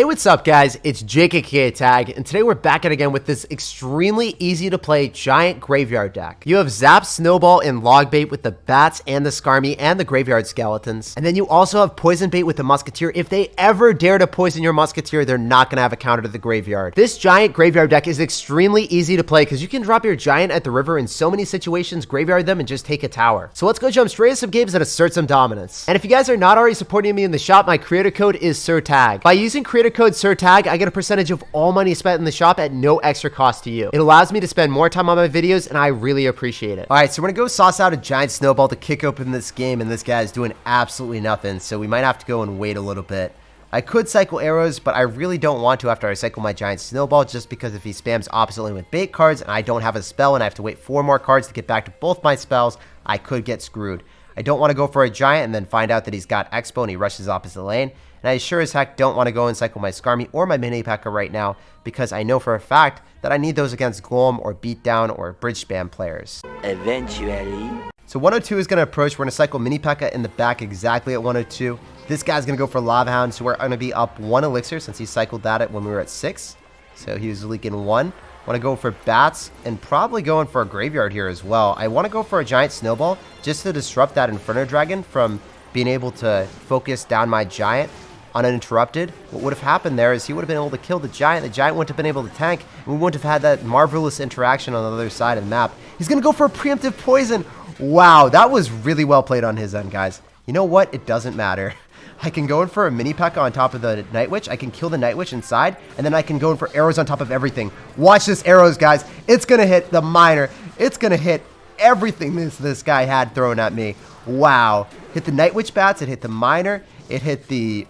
Hey, what's up guys? It's SirTagCR, and today we're back at it again with this extremely easy to play giant graveyard deck. You have Zap, Snowball, and Log Bait with the bats and the Skarmy and the graveyard skeletons. And then you also have Poison Bait with the Musketeer. If they ever dare to poison your Musketeer, they're not going to have a counter to the graveyard. This giant graveyard deck is extremely easy to play because you can drop your giant at the river in so many situations, graveyard them, and just take a tower. So let's go jump straight to some games and assert some dominance. And if you guys are not already supporting me in the shop, my creator code is SirTag. By using creator code SirTag, I get a percentage of all money spent in the shop at no extra cost to you. It allows me to spend more time on my videos, and I really appreciate it. All right, so we're gonna go sauce out a giant snowball to kick open this game, and this guy is doing absolutely nothing, so we might have to go and wait a little bit. I could cycle arrows, but I really don't want to after I cycle my giant snowball, just because if he spams opposite lane with bait cards and I don't have a spell and I have to wait 4 more cards to get back to both my spells, I could get screwed. I don't want to go for a giant and then find out that he's got Expo and he rushes opposite lane. And I sure as heck don't want to go and cycle my Skarmy or my Mini P.E.K.K.A. right now, because I know for a fact that I need those against Golem or Beatdown or Bridge Spam players. Eventually. So 102 is going to approach. We're going to cycle Mini P.E.K.K.A. in the back exactly at 102. This guy's going to go for Lava Hound, so we're going to be up 1 elixir since he cycled that when we were at 6. So he was leaking 1. Want to go for bats and probably going for a graveyard here as well. I want to go for a giant snowball just to disrupt that Inferno Dragon from being able to focus down my giant uninterrupted. What would have happened there is he would have been able to kill the giant wouldn't have been able to tank, and we wouldn't have had that marvelous interaction on the other side of the map. He's going to go for a preemptive poison. Wow, that was really well played on his end, guys. You know what? It doesn't matter. I can go in for a Mini P.E.K.K.A. on top of the Night Witch. I can kill the Night Witch inside, and then I can go in for arrows on top of everything. Watch this arrows, guys. It's going to hit the miner. It's going to hit everything this guy had thrown at me. Wow. Hit the Night Witch bats. It hit the miner. It hit the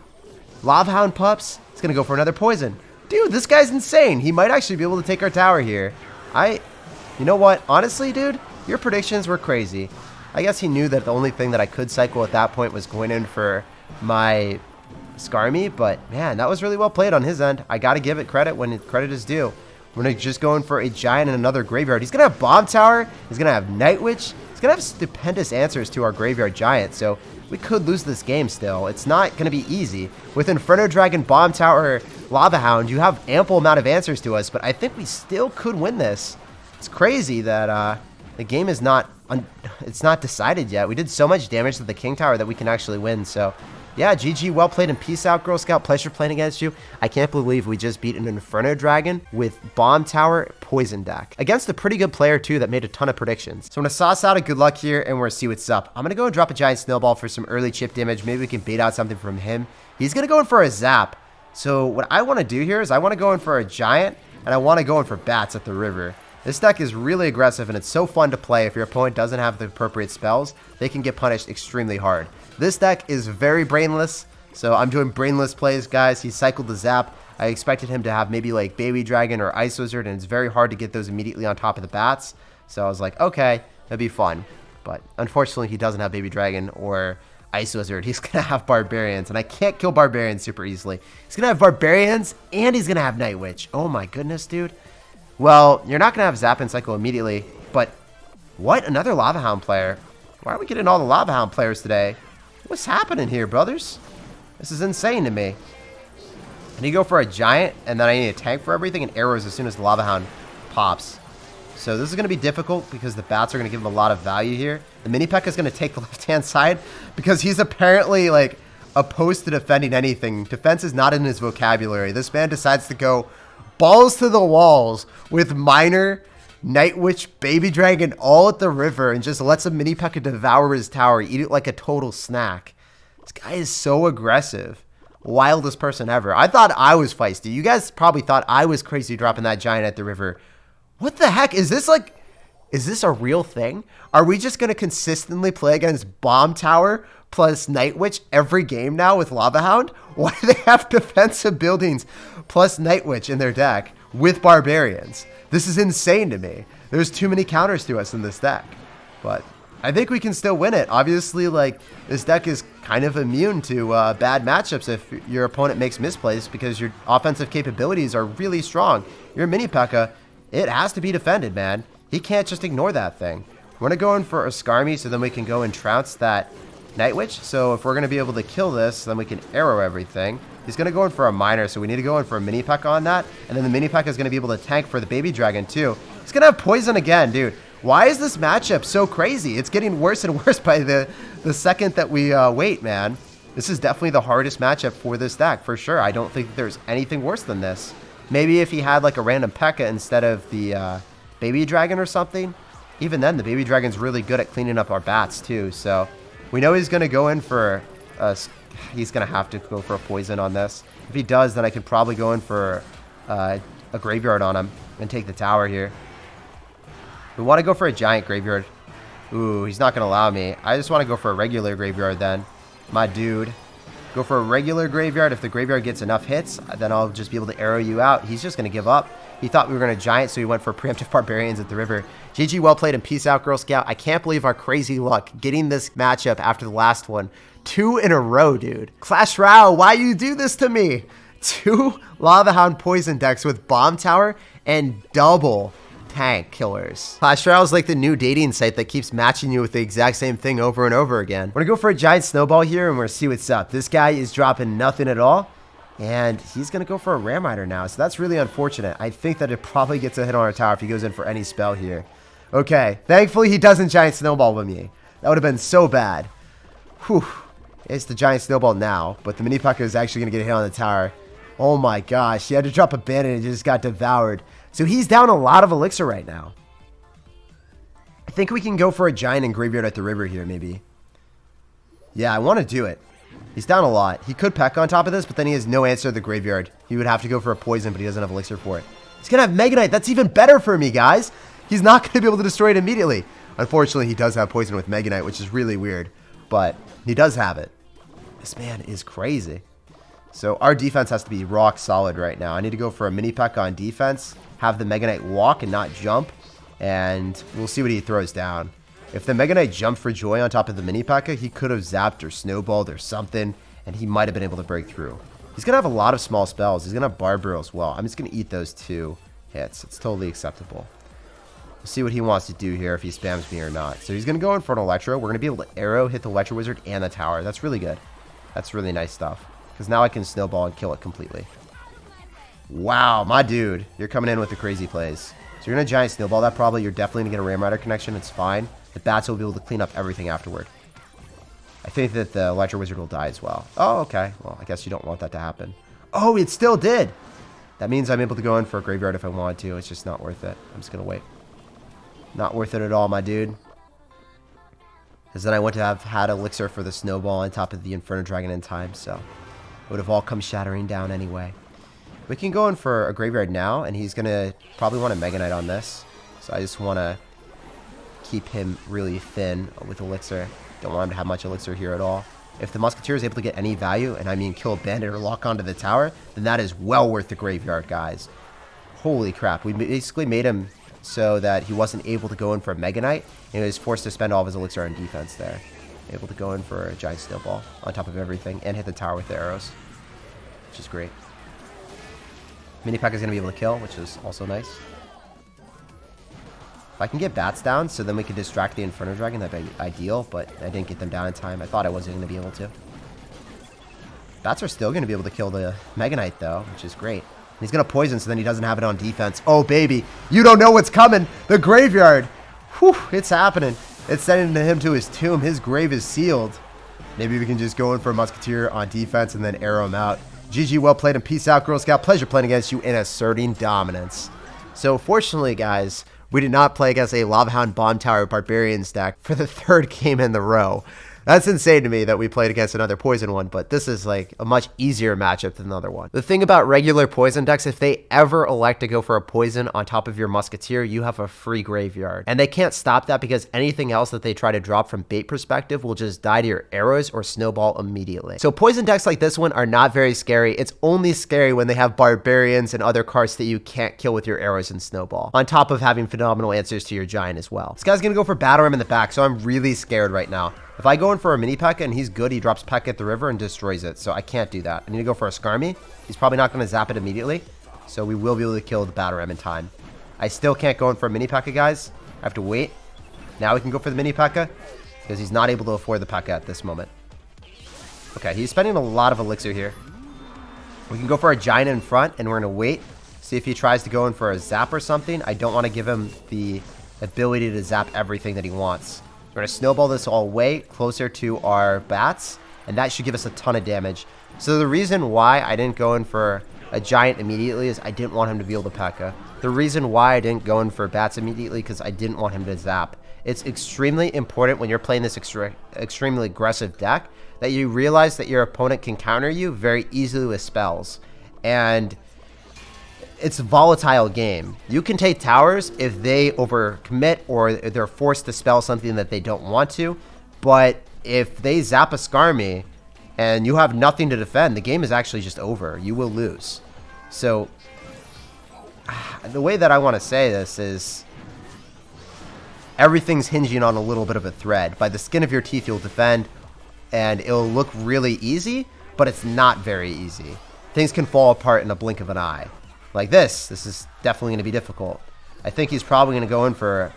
Lava Hound pups. It's going to go for another poison. Dude, this guy's insane. He might actually be able to take our tower here. You know what? Honestly, dude, your predictions were crazy. I guess he knew that the only thing that I could cycle at that point was going in for my Skarmy, but man, that was really well played on his end. I got to give it credit when credit is due. We're going to just go in for a giant and another graveyard. He's going to have Bomb Tower. He's going to have Night Witch. He's going to have stupendous answers to our graveyard giant, so we could lose this game still. It's not going to be easy. With Inferno Dragon, Bomb Tower, Lava Hound, you have ample amount of answers to us, but I think we still could win this. It's crazy that the game is not decided yet. We did so much damage to the King Tower that we can actually win, so yeah, GG, well played, and peace out, Girl Scout. Pleasure playing against you. I can't believe we just beat an Inferno Dragon with Bomb Tower Poison deck against a pretty good player, too, that made a ton of predictions. So I'm going to sauce out a good luck here, and we're going to see what's up. I'm going to go and drop a giant snowball for some early chip damage. Maybe we can bait out something from him. He's going to go in for a zap. So what I want to do here is I want to go in for a giant, and I want to go in for bats at the river. This deck is really aggressive, and it's so fun to play. If your opponent doesn't have the appropriate spells, they can get punished extremely hard. This deck is very brainless, so I'm doing brainless plays, guys. He cycled the zap. I expected him to have maybe like Baby Dragon or Ice Wizard, and it's very hard to get those immediately on top of the bats. So I was like, okay, that'd be fun. But unfortunately, he doesn't have Baby Dragon or Ice Wizard. He's going to have Barbarians, and I can't kill Barbarians super easily. He's going to have Barbarians, and he's going to have Night Witch. Oh my goodness, dude. Well, you're not going to have Zap and Cycle immediately, but what? Another Lava Hound player? Why are we getting all the Lava Hound players today? What's happening here, brothers? This is insane to me. I need to go for a giant, and then I need a tank for everything, and arrows as soon as the Lava Hound pops. So this is going to be difficult because the bats are going to give him a lot of value here. The Mini P.E.K.K.A. is going to take the left-hand side because he's apparently, like, opposed to defending anything. Defense is not in his vocabulary. This man decides to go balls to the walls with Miner, Night Witch, Baby Dragon all at the river and just lets a Mini P.E.K.K.A. devour his tower, eat it like a total snack. This guy is so aggressive. Wildest person ever. I thought I was feisty. You guys probably thought I was crazy dropping that giant at the river. What the heck? Is this a real thing? Are we just going to consistently play against Bomb Tower plus Night Witch every game now with Lava Hound? Why do they have defensive buildings plus Night Witch in their deck with Barbarians? This is insane to me. There's too many counters to us in this deck. But I think we can still win it. Obviously, like, this deck is kind of immune to bad matchups if your opponent makes misplays because your offensive capabilities are really strong. Your Mini P.E.K.K.A., it has to be defended, man. He can't just ignore that thing. We're going to go in for a Skarmy so then we can go and trounce that Night Witch. So if we're going to be able to kill this, then we can arrow everything. He's going to go in for a miner, so we need to go in for a mini P.E.K.K.A on that. And then the mini P.E.K.K.A is going to be able to tank for the baby dragon too. He's going to have poison again, dude. Why is this matchup so crazy? It's getting worse and worse by the second that we wait, man. This is definitely the hardest matchup for this deck, for sure. I don't think there's anything worse than this. Maybe if he had like a random P.E.K.K.A instead of the baby dragon or something. Even then, the baby dragon's really good at cleaning up our bats too. So we know he's going to go in for he's going to have to go for a poison on this. If he does, then I could probably go in for a graveyard on him and take the tower here. We want to go for a giant graveyard. Ooh, he's not going to allow me. I just want to go for a regular graveyard then. My dude. Go for a regular graveyard. If the graveyard gets enough hits, then I'll just be able to arrow you out. He's just going to give up. He thought we were going to giant, so he went for preemptive barbarians at the river. GG, well played, and peace out, Girl Scout. I can't believe our crazy luck getting this matchup after the last one. 2 in a row, dude. Clash Royale, why you do this to me? 2 Lava Hound poison decks with Bomb Tower and double tank killers. Clash Royale is like the new dating site that keeps matching you with the exact same thing over and over again. We're going to go for a giant snowball here, and we're going to see what's up. This guy is dropping nothing at all. And he's going to go for a Ram Rider now. So that's really unfortunate. I think that it probably gets a hit on our tower if he goes in for any spell here. Okay. Thankfully, he doesn't giant snowball with me. That would have been so bad. Whew. It's the giant snowball now. But the mini P.E.K.K.A is actually going to get a hit on the tower. Oh my gosh. He had to drop a bandit and it just got devoured. So he's down a lot of elixir right now. I think we can go for a giant and graveyard at the river here, maybe. Yeah, I want to do it. He's down a lot. He could P.E.K.K.A on top of this, but then he has no answer to the graveyard. He would have to go for a poison, but he doesn't have elixir for it. He's going to have Mega Knight. That's even better for me, guys. He's not going to be able to destroy it immediately. Unfortunately, he does have poison with Mega Knight, which is really weird. But he does have it. This man is crazy. So our defense has to be rock solid right now. I need to go for a mini P.E.K.K.A on defense, have the Mega Knight walk and not jump, and we'll see what he throws down. If the Mega Knight jumped for joy on top of the mini P.E.K.K.A, he could have zapped or snowballed or something, and he might have been able to break through. He's going to have a lot of small spells. He's going to have Barbaro as well. I'm just going to eat those 2 hits. It's totally acceptable. We'll see what he wants to do here, if he spams me or not. So he's going to go in for an Electro. We're going to be able to arrow, hit the Electro Wizard, and the tower. That's really good. That's really nice stuff. Because now I can snowball and kill it completely. Wow, my dude. You're coming in with the crazy plays. So you're going to giant snowball that probably. You're definitely going to get a Ram Rider connection. It's fine. The bats will be able to clean up everything afterward. I think that the Electro Wizard will die as well. Oh, okay. Well, I guess you don't want that to happen. Oh, it still did. That means I'm able to go in for a graveyard if I want to. It's just not worth it. I'm just going to wait. Not worth it at all, my dude. Because then I would have had Elixir for the Snowball on top of the Inferno Dragon in time. So it would have all come shattering down anyway. We can go in for a graveyard now. And he's going to probably want a Mega Knight on this. So I just want to keep him really thin with Elixir. Don't want him to have much Elixir here at all. If the Musketeer is able to get any value, and I mean kill a bandit or lock onto the tower, then that is well worth the graveyard, guys. Holy crap. We basically made him so that he wasn't able to go in for a Mega Knight, and he was forced to spend all of his Elixir on defense there. Able to go in for a giant snowball on top of everything, and hit the tower with the arrows, which is great. Mini P.E.K.K.A is going to be able to kill, which is also nice. If I can get bats down, so then we could distract the Inferno Dragon, that'd be ideal, but I didn't get them down in time. I thought I wasn't going to be able to. Bats are still going to be able to kill the Mega Knight, though, which is great. And he's going to poison, so then he doesn't have it on defense. Oh, baby. You don't know what's coming. The graveyard. Whew, it's happening. It's sending him to his tomb. His grave is sealed. Maybe we can just go in for a Musketeer on defense and then arrow him out. GG, well played, and peace out, Girl Scout. Pleasure playing against you and asserting dominance. So, fortunately, guys, we did not play against a Lava Hound Bomb Tower Barbarians deck for the 3rd game in the row. That's insane to me that we played against another poison one, but this is like a much easier matchup than the other one. The thing about regular poison decks, if they ever elect to go for a poison on top of your Musketeer, you have a free graveyard. And they can't stop that because anything else that they try to drop from bait perspective will just die to your arrows or snowball immediately. So poison decks like this one are not very scary. It's only scary when they have barbarians and other cards that you can't kill with your arrows and snowball, on top of having phenomenal answers to your giant as well. This guy's gonna go for Battle Ram in the back, so I'm really scared right now. If I go in for a mini P.E.K.K.A and he's good, he drops P.E.K.K.A at the river and destroys it. So I can't do that. I need to go for a Skarmy. He's probably not going to zap it immediately. So we will be able to kill the Battle Ram in time. I still can't go in for a mini P.E.K.K.A, guys. I have to wait. Now we can go for the mini P.E.K.K.A. because he's not able to afford the P.E.K.K.A at this moment. Okay, he's spending a lot of elixir here. We can go for a giant in front, and we're going to wait. See if he tries to go in for a zap or something. I don't want to give him the ability to zap everything that he wants. We're going to snowball this all way closer to our bats, and that should give us a ton of damage. So the reason why I didn't go in for a giant immediately is I didn't want him to be able to P.E.K.K.A. The reason why I didn't go in for bats immediately because I didn't want him to zap. It's extremely important when you're playing this extremely aggressive deck that you realize that your opponent can counter you very easily with spells. And it's a volatile game. You can take towers if they overcommit or they're forced to spell something that they don't want to. But if they zap a Skarmy and you have nothing to defend, the game is actually just over. You will lose. So the way that I want to say this is everything's hinging on a little bit of a thread. By the skin of your teeth, you'll defend, and it'll look really easy, but it's not very easy. Things can fall apart in a blink of an eye. Like this. This is definitely going to be difficult. I think he's probably going to go in for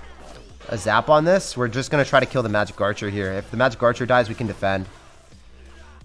a zap on this. We're just going to try to kill the Magic Archer here. If the Magic Archer dies, we can defend.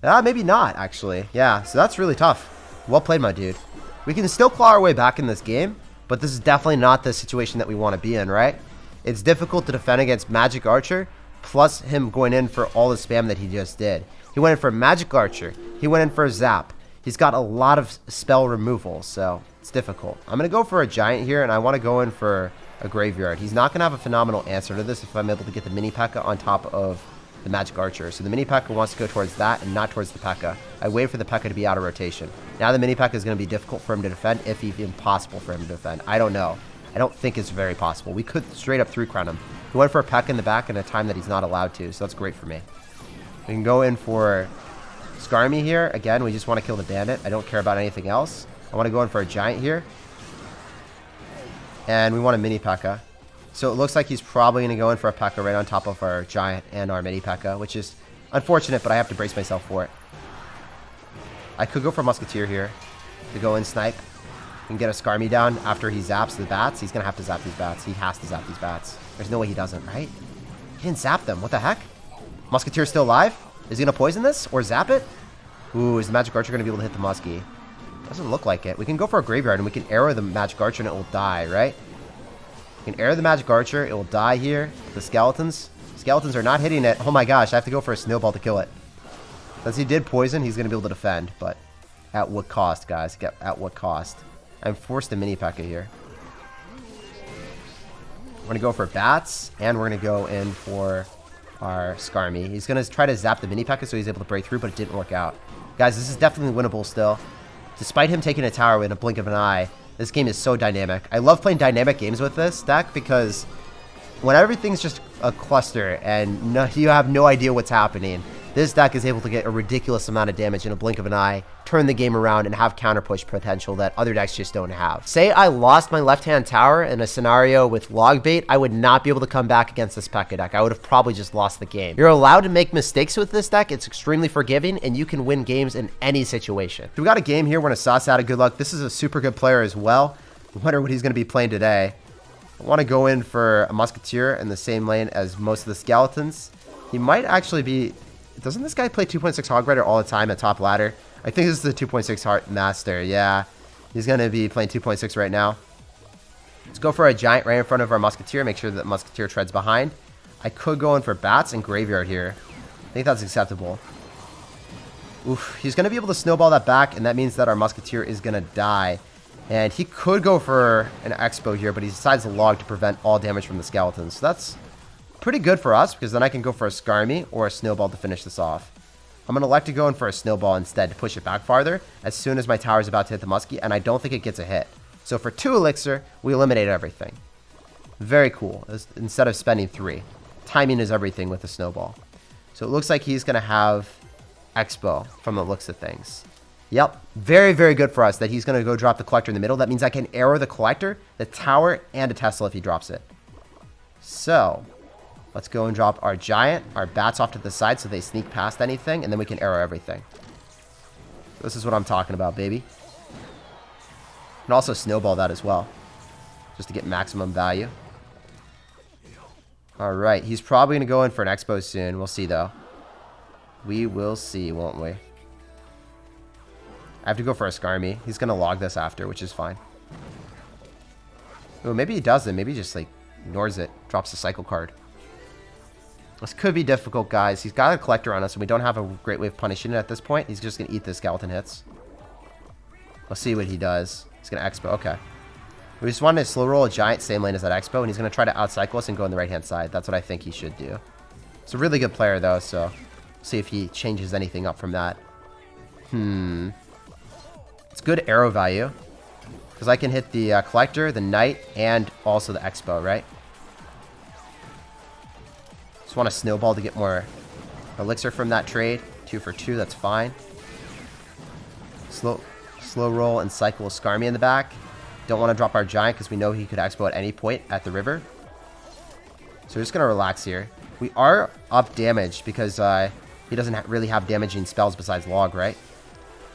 Maybe not, actually. Yeah, so that's really tough. Well played, my dude. We can still claw our way back in this game, but this is definitely not the situation that we want to be in, right? It's difficult to defend against Magic Archer, plus him going in for all the spam that he just did. He went in for Magic Archer. He went in for a zap. He's got a lot of spell removal, so it's difficult. I'm going to go for a giant here, and I want to go in for a graveyard. He's not going to have a phenomenal answer to this if I'm able to get the mini P.E.K.K.A on top of the Magic Archer. So the mini P.E.K.K.A wants to go towards that and not towards the P.E.K.K.A. I wait for the P.E.K.K.A to be out of rotation. Now the mini P.E.K.K.A is going to be difficult for him to defend, if even impossible for him to defend. I don't know. I don't think it's very possible. We could straight up 3-crown him. He went for a P.E.K.K.A in the back in a time that he's not allowed to, so that's great for me. We can go in for Skarmy here. Again, we just want to kill the bandit. I don't care about anything else. I want to go in for a giant here. And we want a mini P.E.K.K.A. So it looks like he's probably going to go in for a P.E.K.K.A right on top of our giant and our mini P.E.K.K.A, which is unfortunate, but I have to brace myself for it. I could go for Musketeer here to go in snipe and get a Skarmy down after he zaps the bats. He's going to have to zap these bats. He has to zap these bats. There's no way he doesn't, right? He didn't zap them. What the heck? Musketeer still alive? Is he going to poison this or zap it? Ooh, is the Magic Archer going to be able to hit the Muskie? Doesn't look like it. We can go for a graveyard and we can arrow the Magic Archer and it will die, right? We can arrow the Magic Archer. It will die here. The skeletons. Skeletons are not hitting it. Oh my gosh, I have to go for a snowball to kill it. Since he did poison, he's going to be able to defend. But at what cost, guys? At what cost? I'm forced to mini P.E.K.K.A here. We're going to go for bats, and we're going to go in for our Skarmy. He's going to try to zap the mini P.E.K.K.A so he's able to break through, but it didn't work out. Guys, this is definitely winnable still. Despite him taking a tower in a blink of an eye, this game is so dynamic. I love playing dynamic games with this deck because when everything's just a cluster and you have no idea what's happening, this deck is able to get a ridiculous amount of damage in a blink of an eye, turn the game around, and have counter push potential that other decks just don't have. Say I lost my left-hand tower in a scenario with log bait, I would not be able to come back against this P.E.K.K.A deck. I would have probably just lost the game. You're allowed to make mistakes with this deck. It's extremely forgiving, and you can win games in any situation. So we got a game here. We're going to sauce out of good luck. This is a super good player as well. I wonder what he's going to be playing today. I want to go in for a Musketeer in the same lane as most of the skeletons. He might actually be... Doesn't this guy play 2.6 Hog Rider all the time at top ladder? I think this is the 2.6 Heart Master. Yeah, he's going to be playing 2.6 right now. Let's go for a giant right in front of our Musketeer. Make sure that Musketeer treads behind. I could go in for bats and graveyard here. I think that's acceptable. Oof, he's going to be able to snowball that back, and that means that our Musketeer is going to die. And he could go for an Expo here, but he decides to log to prevent all damage from the skeletons. So that's pretty good for us, because then I can go for a Skarmy or a Snowball to finish this off. I'm going to elect to go in for a Snowball instead to push it back farther as soon as my tower is about to hit the Muskie, and I don't think it gets a hit. So for 2 Elixir, we eliminate everything. Very cool, instead of spending 3. Timing is everything with the Snowball. So it looks like he's going to have Expo from the looks of things. Yep, very, very good for us that he's going to go drop the Collector in the middle. That means I can arrow the Collector, the Tower, and a Tesla if he drops it. So let's go and drop our Giant, our bats off to the side so they sneak past anything, and then we can arrow everything. This is what I'm talking about, baby. And also snowball that as well, just to get maximum value. All right, he's probably going to go in for an expo soon. We'll see, though. We will see, won't we? I have to go for a Skarmy. He's going to log this after, which is fine. Oh, maybe he doesn't. Maybe he just, like, ignores it. Drops the cycle card. This could be difficult, guys. He's got a collector on us, and we don't have a great way of punishing it at this point. He's just going to eat the skeleton hits. Let's see what he does. He's going to expo. Okay. We just wanted to slow roll a giant, same lane as that expo, and he's going to try to outcycle us and go on the right-hand side. That's what I think he should do. He's a really good player, though, so see if he changes anything up from that. It's good arrow value, because I can hit the collector, the knight, and also the expo, right? Just want to snowball to get more elixir from that trade. 2 for 2, that's fine. Slow roll and cycle a Skarmy in the back. Don't want to drop our giant because we know he could expo at any point at the river. So we're just going to relax here. We are up damage because he doesn't really have damaging spells besides log, right?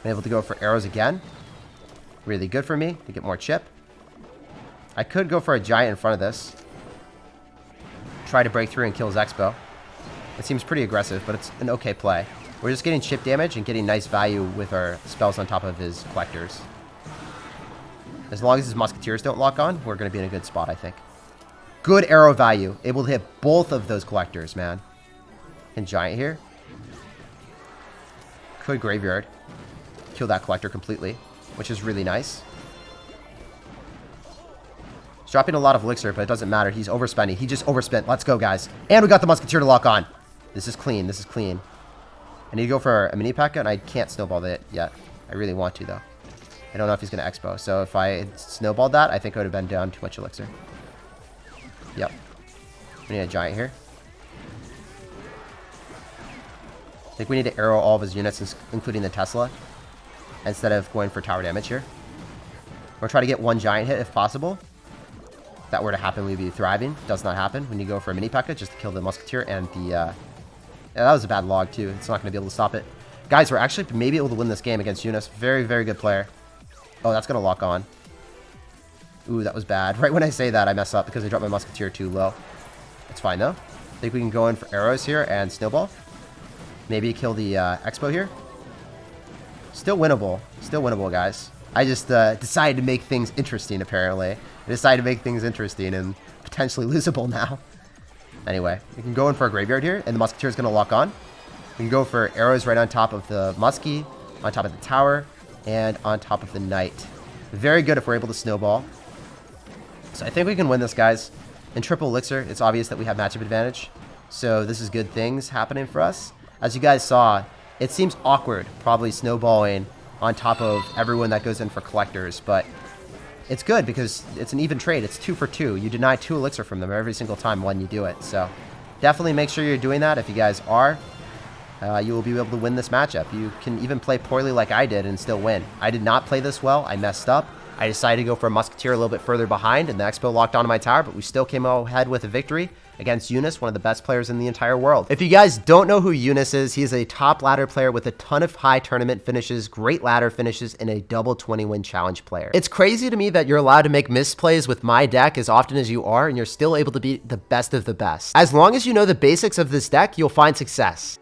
I'm able to go for arrows again. Really good for me to get more chip. I could go for a giant in front of this. Try to break through and kill his expo. It seems pretty aggressive, but it's an okay play. We're just getting chip damage and getting nice value with our spells on top of his collectors. As long as his musketeers don't lock on, we're going to be in a good spot, I think. Good arrow value. Able to hit both of those collectors, man. And giant here. Could graveyard. Kill that collector completely, which is really nice. He's dropping a lot of elixir, but it doesn't matter. He's overspending. He just overspent. Let's go, guys. And we got the musketeer to lock on. This is clean. This is clean. I need to go for a mini P.E.K.K.A, and I can't snowball it yet. I really want to, though. I don't know if he's going to expo. So if I had snowballed that, I think I would have been down too much elixir. Yep. We need a giant here. I think we need to arrow all of his units, including the Tesla, instead of going for tower damage here. We'll try to get one giant hit if possible. If that were to happen, we'd be thriving. Does not happen. We need to go for a mini P.E.K.K.A just to kill the musketeer and the... yeah, that was a bad log, too. It's not going to be able to stop it. Guys, we're actually maybe able to win this game against Eunice. Very, very good player. Oh, that's going to lock on. Ooh, that was bad. Right when I say that, I mess up because I dropped my musketeer too low. It's fine, though. I think we can go in for arrows here and snowball. Maybe kill the expo here. Still winnable. Still winnable, guys. I just decided to make things interesting, apparently. I decided to make things interesting and potentially losable now. Anyway, we can go in for a graveyard here, and the musketeer is going to lock on. We can go for arrows right on top of the muskie, on top of the tower, and on top of the knight. Very good if we're able to snowball. So I think we can win this, guys. In triple elixir, it's obvious that we have matchup advantage. So this is good things happening for us. As you guys saw, it seems awkward probably snowballing on top of everyone that goes in for collectors, but it's good because it's an even trade. It's 2 for 2. You deny 2 elixir from them every single time when you do it. So definitely make sure you're doing that. If you guys are, you will be able to win this matchup. You can even play poorly like I did and still win. I did not play this well. I messed up. I decided to go for a musketeer a little bit further behind, and the expo locked onto my tower, but we still came out ahead with a victory against Eunice, one of the best players in the entire world. If you guys don't know who Eunice is, he is a top ladder player with a ton of high tournament finishes, great ladder finishes, and a double 20-win challenge player. It's crazy to me that you're allowed to make misplays with my deck as often as you are, and you're still able to be the best of the best. As long as you know the basics of this deck, you'll find success.